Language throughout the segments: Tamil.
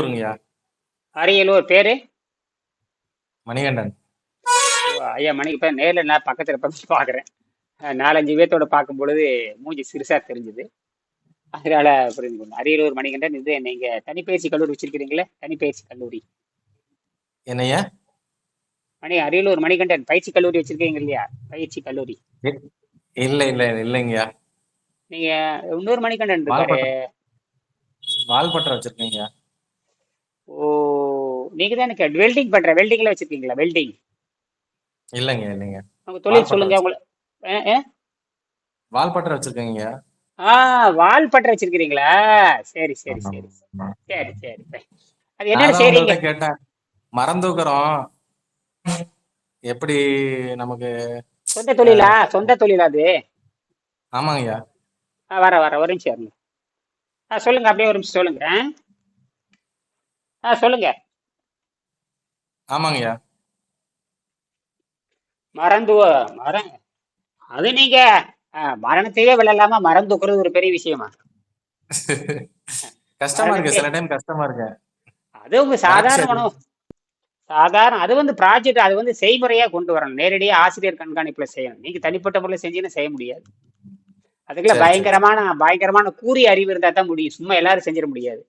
அரியலூருங்கய்யா. அரியலூர் பேரு? மணிகண்டன். ஓ, ஐயா மணி இப்ப நேர்ல நான் பக்கத்துல பாக்குறேன். நாலஞ்சு பேர்த்தோட பார்க்கும் பொழுது மூஞ்சி சிறுசா தெரிஞ்சுது. அதனால புரிந்து கொண்டேன். அரியலூர் மணிகண்டன். இது நீங்க தனிப்பயிற்சி கல்லூரி வச்சிருக்கிறீங்களே, தனிப்பயிற்சி கல்லூரி. என்னய்யா? அரியலூர் மணிகண்டன் பயிற்சி கல்லூரி வச்சிருக்கீங்க இல்லையா? பயிற்சி கல்லூரி. இ- இல்ல இல்ல இல்லைங்கய்யா. நீங்க இன்னொரு மணிகண்டன் இருக்காரு. வால்பட்டம் வால்பட்டம் வச்சிருக்கீங்கய்யா. ஓ, நீங்க தான் எனக்கு வெல்டிங் பண்ற, வெல்டிங்ல வச்சிருக்கீங்களா? வெல்டிங். இல்லைங்க இல்லைங்க. உங்க தொழில் வால்பட்டம் சொல்லுங்க வச்சு உங்களை. அஹ், அஹ். வால்பட்டம் வச்சிருக்கீங்கய்யா. வால் பட்டை வச்சிருக்கிறீங்களா? சரி சரி ஆமா, சரி ஆமா. சரி சரி சரி. அது நான் என்னென்ன தான் செய்றீங்க? உங்கள்ட்ட கேட்டேன். மரம் தூக்குறோம் எப்படி நமக்கு? சொந்த தொழிலா? அஹ், சொந்த தொழிலா அது? ஆமாங்கய்யா. வர ஒரு நிமிஷம் இருங்க. சொல்லுங்க, அப்படியே ஒரு நிமிஷம் சொல்லுங்க. சொல்லுங்க. ஆமாங்கய்யா. மறந்து மரம். அது நீங்க மரணத்தையே விழலாம மரம் தூக்குறது ஒரு பெரிய விஷயமா? கஷ்டமா இருக்கு, மரணத்தை சில டைம் கஷ்டமா இருக்கு. அது உங்க வறட்சி சாதாரண அதிகம். உணவு. சாதாரண அது வந்து ப்ராஜெக்ட், அது வந்து செய்முறையா கொண்டு வரணும். நேரடியாக ஆசிரியர் கண்காணிப்புல செய்யணும். நீங்க தனிப்பட்ட முறையில் செஞ்சீங்கன்னா செய்ய முடியாது. அதுக்குள்ள சரி சரி சரி பயங்கரமான பயங்கரமான கூறிய அறிவு இருந்தா தான் முடியும். சும்மா எல்லாரும் செஞ்சிட முடியாது.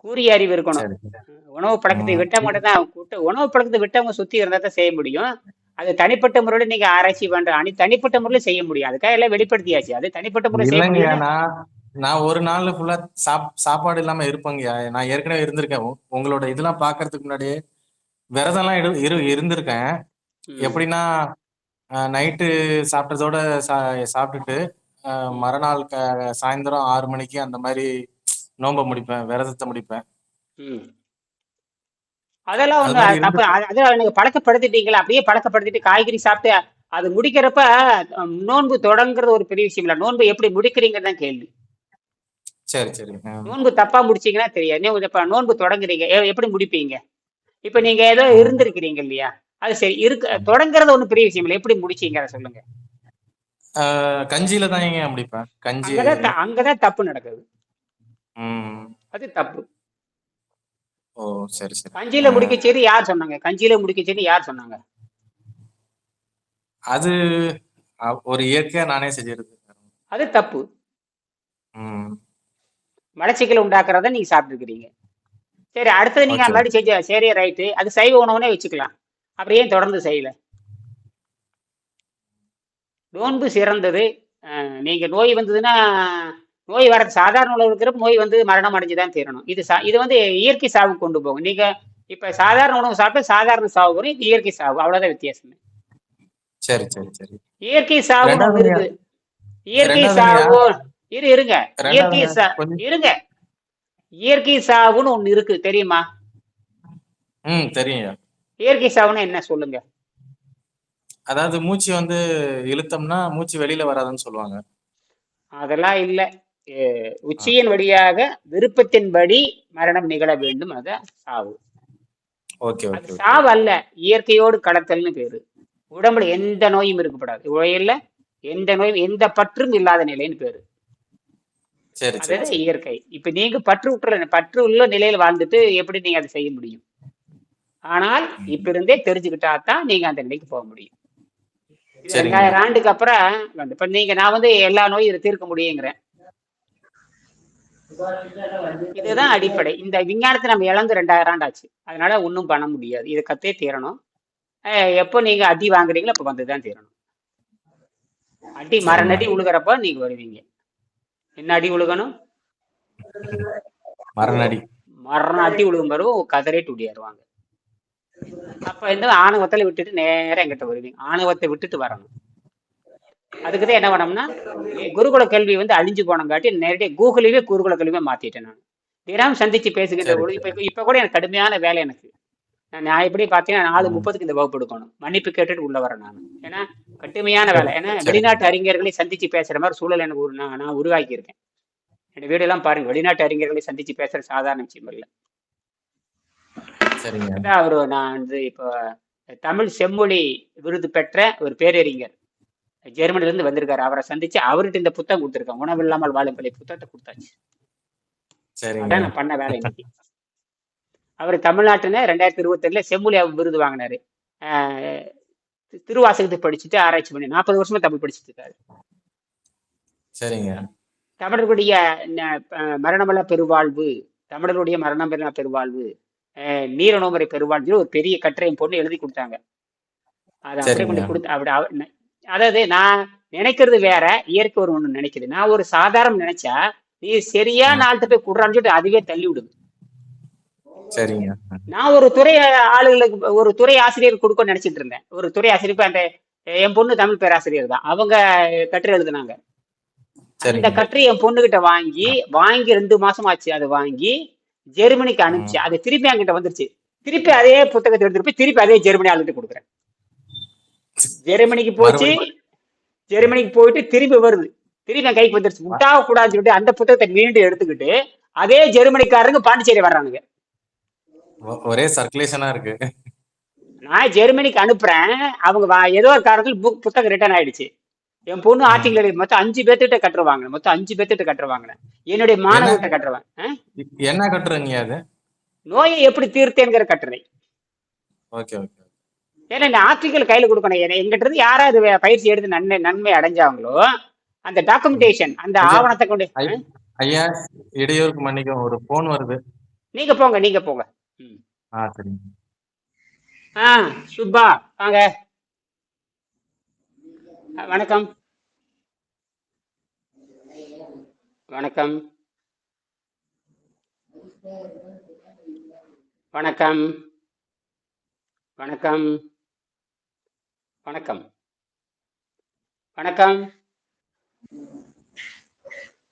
கூறிய அறிவு இருக்கணும். சரி. உணவு பழக்கத்தை விட்டா மட்டும்தான் அவங்க உணவு பழக்கத்தை விட்டவங்க சுத்தி இருந்தா தான் செய்ய முடியும். அது தனிப்பட்ட முறையில் நீங்க ஆராய்ச்சி பண்ற தனிப்பட்ட முறையில் செய்ய முடியும். அதுக்காக எல்லாம் வெளிப்படுத்தியாச்சு. அது தனிப்பட்ட முறையில் செய்ய இல்லைங்கய்யா. முடியும்னு. நான் ஒரு நாள் ஃபுல்லா சாப்பாடு இல்லாம இருப்பேங்கய்யா. நான் ஏற்கனவே இருந்திருக்கேன். உங்களோட இதெல்லாம் பாக்குறதுக்கு முன்னாடியே விரதம்லாம் இருந்திருக்கேன். ம், எப்படின்னா, நைட்டு சாப்பிட்டதோட சாப்பிட்டுட்டு ம், மறுநாள் சாயந்தரம் 6 மணிக்கு அந்த மாதிரி நோன்பை முடிப்பேன், விரதத்தை முடிப்பேன். ம். அதெல்லாம் அது ஒண்ணு மாதிரி தப்பு. இருந்துட்டு. அது நீங்க பழக்கப்படுத்திட்டீங்களா? அப்படியே பழக்கப்படுத்திட்டு காய்கறி சாப்பிட்டு அது முடிக்கிறப்ப நோன்பு தொடங்குறது ஒரு பெரிய விஷயம் இல்ல. நோன்பு எப்படி முடிக்கிறீங்கன்னு தான் கேள்வி. சரி சரி. நோன்பு தப்பா முடிச்சீங்கன்னா தெரியாது. நீங்க இப்ப நோன்பு தொடங்குறீங்க, எப்படி முடிப்பீங்க? இப்ப நீங்க ஏதோ ம். இருந்திருக்கிறீங்க இல்லையா? அது சரி, தொடங்குறது ஒண்ணும் பெரிய விஷயம் இல்ல. எப்படி முடிச்சீங்க அதை சொல்லுங்க. கஞ்சியில தான் ஏங்க முடிப்பேன், கஞ்சி. அங்கதான் தப்பு நடக்குது. ம். அது தப்பு. ஓ, சரி சரி. கஞ்சியில முடிக்கச்சேரி யார் சொன்னாங்க? கஞ்சியில முடிக்கச்சேரி யார் சொன்னாங்க? அது ஒரு இயற்கையா நானே செஞ்சிருது. அது தப்பு. ம். மலச்சிக்கல் உண்டாக்குறத நீங்க சாப்பிட்டு இருக்கிறீங்க. சரி, அடுத்தது நீங்க ஓகே அந்த மாதிரி ஓகே. செஞ்ச சரி, ரைட்டு. அது சைவ உணவுனே வச்சுக்கலாம். அப்புறம் ஏன் தொடர்ந்து செய்யல? நோன்பு சிறந்தது. நீங்க நோய் வந்ததுன்னா, நோய் வர சாதாரண உணவு இருக்கிறப்ப நோய் வந்து மரணம் அடைஞ்சுதான் தீரணும். இது வந்து இயற்கை சாவு கொண்டு போகும். நீங்க இப்ப சாதாரண உணவு சாப்பிட்டு சாதாரண சாவு வரும். இது இயற்கை சாவு, அவ்வளவுதான் வித்தியாசம். சரி சரி சரி. இயற்கை சாவுன்னு ஒண்ணு ரெண்டாவதுங்கய்யா. இருக்குது. இயற்கை ரெண்டாவதுங்கய்யா. சாவு. இருங்க. இயற்கை ரெண்டாவதுங்க. சா கொஞ்சம். இருங்க. இயற்கை சாவுன்னு ஒண்ணு இருக்கு, தெரியுமா? ம், தெரியுங்க. இயற்கை சாவுன்னா என்ன சொல்லுங்க? அதாவது மூச்சு வந்து இழுத்தோம்னா மூச்சு வெளியில வராதுன்னு சொல்லுவாங்க. அதெல்லாம் இல்ல. ஆ. உச்சியின் வழியாக விருப்பத்தின்படி மரணம் நிகழ வேண்டும். அத சாவு. ஓகே அது ஓகே ஓகே. சாவு அல்ல. இயற்கையோடு கடத்தல்னு பேரு. உடம்புல எந்த நோயும் இருக்கக்கூடாது. உயிரில எந்த நோயும், எந்த பற்றும் இல்லாத நிலைன்னு பேரு. சரி சரி அதுதான் சரி. இயற்கை. இப்ப நீங்க பற்று உள்ள நிலையில வாழ்ந்துட்டு எப்படி நீங்க அதை செய்ய முடியும்? ஆனால் இப்ப ம். இருந்தே தெரிஞ்சுக்கிட்டா தான் நீங்க அந்த நிலைக்கு போக முடியும். இது சரிங்கய்யா. 2000 ஆண்டுக்கு அப்புறம் இப்ப நான் வந்து எல்லா நோயும் தீர்க்க முடியுங்கிறேன். இதுதான் அடிப்படை. இந்த விஞ்ஞானத்தை நம்ம இழந்து 2000 ஆண்டு ஆச்சு. அதனால ஒன்றும் பண்ண முடியாது. இதை கத்தே தீரணும். எப்போ நீங்க அடி வாங்குறீங்களோ அப்ப வந்துதான் தீரணும். அடி சரிங்கய்யா. மரணடி உழுகிறப்ப நீங்க வருவீங்க. என்ன அடி உழுகணும்? மரணடி. மரண அடி உழுகும் பிறகு கதறிட்டு ஓடியாருவாங்க. அப்ப வந்து ஆணவத்துல விட்டுட்டு நேரம் எங்கிட்ட வருவீங்க. ஆணவத்தை விட்டுட்டு வரணும். அதுக்குதான் என்ன பண்ணோம்னா, குருகுல கல்வி வந்து அழிஞ்சு போனங்காட்டி நேரடியாக கூகுளிலே குருகுல கல்வியை மாத்திட்டேன் நான். தினம் சந்திச்சு பேசுகின்ற சரி பொழுது சரி. இப்ப கூட எனக்கு கடுமையான வேலை எனக்கு. நான் எப்படி பார்த்தீங்கன்னா ம். 4:30க்கு இந்த வகுப்பு எடுக்கணும். மன்னிப்பு கேட்டுட்டு உள்ள வரேன் நான். ஏன்னா கடுமையான சரி வேலை. ஏன்னா சரி. வெளிநாட்டு அறிஞர்களை சந்திச்சு பேசுற மாதிரி சூழல் எனக்கு நான் உருவாக்கி இருக்கேன். என் வீடெல்லாம் பாருங்க, வெளிநாட்டு அறிஞர்களை சந்திச்சு பேசுற சாதாரண விஷயம் இல்லை. சரிங்க. அதான் நான் வந்து இப்போ தமிழ் செம்மொழி விருது பெற்ற ஒரு பேரறிஞர் ஜெர்மனில இருந்து வந்திருக்காரு. அவரை சந்திச்சு அவர்கிட்ட இந்த புத்தகம் கொடுத்துருக்கேன். உணவில்லாமல் வாழும் பழைய புத்தகத்தை கொடுத்தாச்சு. சரிங்க. அதான் நான் பண்ண வேலை இன்னைக்கு. அவர் தமிழ்நாட்டுல 2022 செம்மொழி விருது வாங்கினாரு. ஆஹ் திருவாசகத்தை படிச்சுட்டு ஆராய்ச்சி பண்ணி 40 வருஷமா தமிழ் படிச்சுட்டு இருக்காரு. சரிங்க. தமிழர்களுடைய மரணமல்ல பெருவாழ்வு, தமிழர்களுடைய மரணமல்ல பெருவாழ்வு, நீரநோமரை பெருவாழ்வு ஒரு பெரிய கட்டுரை என் பொண்ணு எழுதி கொடுத்தாங்க. அதை அப்படியே சரிங்க. கொண்டு கொடுத்து அதாவது நான் நினைக்கிறது வேற, இயற்கை ஒரு ஒண்ணு நினைக்குது. நான் ஒரு சாதாரண நினைச்சா நீ சரியா நாள்கிட்ட போய் குடுறான்னு சொல்லிட்டு அதுவே தள்ளி விடுது. சரிங்க. நான் ஒரு துறை ஆளுகளுக்கு ஒரு துறை ஆசிரியர் கொடுக்க நினைச்சிட்டு இருந்தேன். ஒரு துறை ஆசிரியர் அந்த என் பொண்ணு தமிழ் பேராசிரியர் தான், அவங்க கட்டுரை எழுதுனாங்க. அந்த கட்டுரை என் பொண்ணுகிட்ட வாங்கி 2 மாசம் ஆச்சு. அதை வாங்கி ஜெர்மனிக்கு அனுப்பிச்சு அது திருப்பி என்கிட்ட வந்துருச்சு. திருப்பி அதே புத்தகத்தை எடுத்துட்டு போய் திருப்பி அதே ஜெர்மனி ஆளுகிட்ட கொடுக்குறேன். ஜெர்மனிக்கு போச்சு, ஜெர்மனிக்கு போயிட்டு திரும்பி வருது, திரும்பி என் கைக்கு வந்துருச்சு. விட்டாக கூடாதுன்னு சொல்லிட்டு அந்த புத்தகத்தை மீண்டும் எடுத்துக்கிட்டு அதே ஜெர்மனிக்காரங்க பாண்டிச்சேரி வர்றானுங்க. ஒரே சர்க்குலேஷனா இருக்கு. நான் ஜெர்மனிக்கு அனுப்புறேன், அவங்க ஏதோ ஒரு காரணத்தில் புத்தகம் ரிட்டர்ன் ஆயிடுச்சு. என் பொண்ணு ஆர்டிகல் மொத்தம் 5 பேர்த்திட்ட கட்டுருவாங்க. மொத்தம் 5 பேர்த்திட்ட கட்டுருவாங்க. என்னுடைய மாணவர்கிட்ட கட்டுருவேன். என்ன கட்டுறீங்க அது? நோயை எப்படி தீர்த்தேங்கிற கட்டுரை. Okay okay. ஏன்னா இந்த ஆர்டிகல் கையில கொடுக்கணும். எங்கிட்ட இருந்து யாராவது பயிற்சி எடுத்து நன்மை அடைஞ்சாங்களோ அந்த டாக்குமெண்டேஷன், அந்த ஆவணத்தை கொண்டு. ஐயா, இடையூறுக்கு மன்னிக்கும், ஒரு போன் வருது. நீங்க போங்க, நீங்க போங்க. சரிங்க. சுப்பா வாங்க. வணக்கம். வணக்கம். வணக்கம். வணக்கம். வணக்கம். வணக்கம்.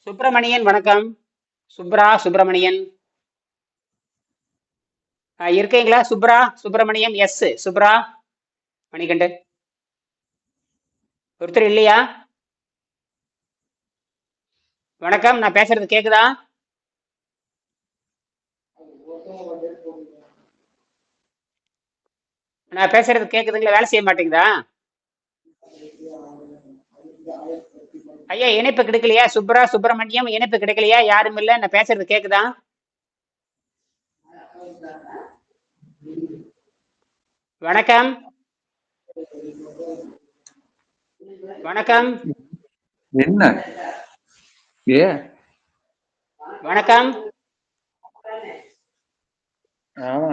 சுப்பிரமணியன் வணக்கம். சுப்பிரமணியன் இருக்கீங்களா? சுப்பிரமணியம் எஸ் சுப்ரா மணிகண்டன் ஒருத்தர் இல்லையா? வணக்கம், நான் பேசுறது கேக்குதா? நான் பேசுறது கேக்குதுங்களா? வேலை செய்ய மாட்டேங்குதா? ஐயா இணைப்பு கிடைக்கலையா? சுப்பிரமணியம் இணைப்பு கிடைக்கலையா? யாரும் இல்ல, நான் பேசுறது கேக்குதா? வணக்கம். வணக்கம். என்ன வணக்கம். ஆமா